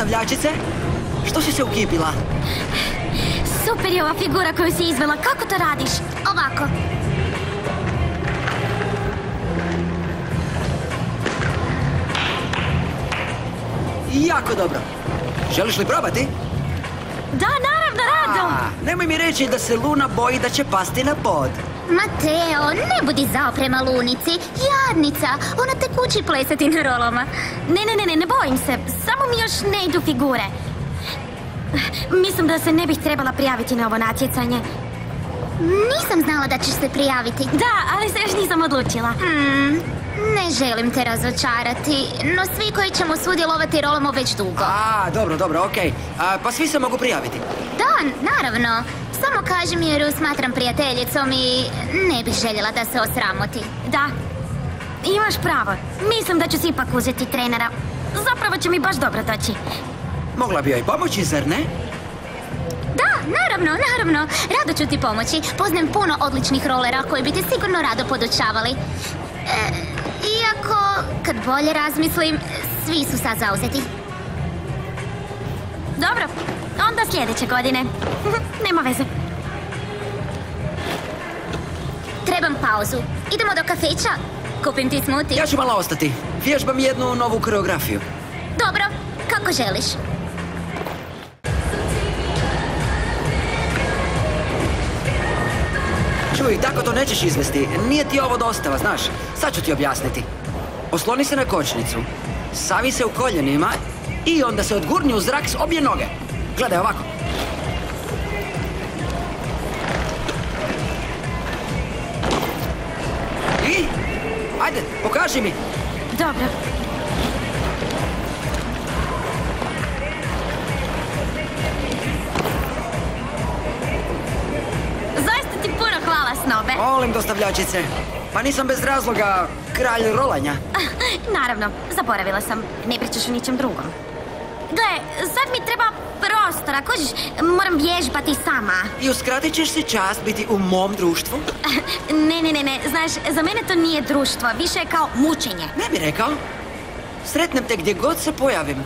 dostavljačice? Što si se ukipila? Super je ova figura koju si izvela. Kako to radiš? Ovako. Jako dobro. Želiš li probati? Da, naravno, rado. Nemoj mi reći da se Luna boji da će pasti na pod. Mateo, ne budi zao prema Lunici. Jadnica, ona tek uči plesati na rolama. Ne bojim se. Samo mi još ne idu figure. Mislim da se ne bih trebala prijaviti na ovo natjecanje. Nisam znala da ćeš se prijaviti. Da, ali se još nisam odlučila. Ne želim te razočarati, no svi koji ćemo sudjelovati rolamo već dugo. Dobro, okej. Pa svi se mogu prijaviti. Da, naravno. Samo kaži mi jer ju smatram prijateljicom i ne bih željela da se osramoti. Da, imaš pravo. Mislim da ću si ipak uzeti trenera. Zapravo će mi baš dobro doći. Mogla bi joj pomoći, zar ne? Da, naravno. Rado ću ti pomoći. Poznajem puno odličnih rolera koji bi ti sigurno rado podučavali. Iako, kad bolje razmislim, svi su sad zauzeti. Dobro, onda sljedeće godine. Nema veze. Trebam pauzu. Idemo do kafeća. Kupim ti smuti. Ja ću malo ostati. Vježbam jednu novu koreografiju. Dobro, kako želiš. Čuj, tako to nećeš izvesti. Nije ti ovo dostava, znaš. Sad ću ti objasniti. Osloni se na kočnicu. Savi se u koljenima i onda se odgurni u zrak s obje noge. Gledaj ovako. I? Ajde, pokaži mi. Dobro. Zaista ti puno hvala, Snobe. Molim, dostavljačice. Pa nisam bez razloga kralj rolanja. Naravno, zaboravila sam. Ne pričaš o ničem drugom. Gle, sad mi treba prostora, kužiš, moram vježbati sama. I uskratit ćeš si čast biti u mom društvu? Ne, znaš, za mene to nije društvo, više je kao mučenje. Ne bi rekao. Sretnem te gdje god se pojavim.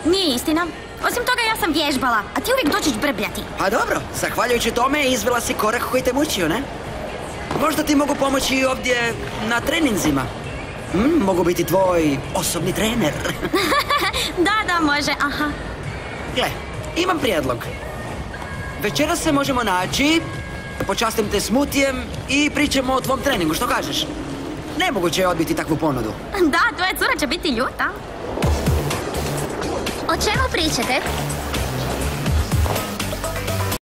Nije istina. Osim toga ja sam vježbala, a ti uvijek doćiš brbljati. Pa dobro, zahvaljujući tome izvela si korak koji te mučio, ne? Možda ti mogu pomoći i ovdje na treninzima. Mogu biti tvoj osobni trener. Da, može, aha. Gle, imam prijedlog. Večeras se možemo naći, počastim te smutijem i pričamo o tvom treningu, što kažeš? Nemoguće je odbiti takvu ponudu. Da, tvoja cura će biti ljuta. O čemu pričate?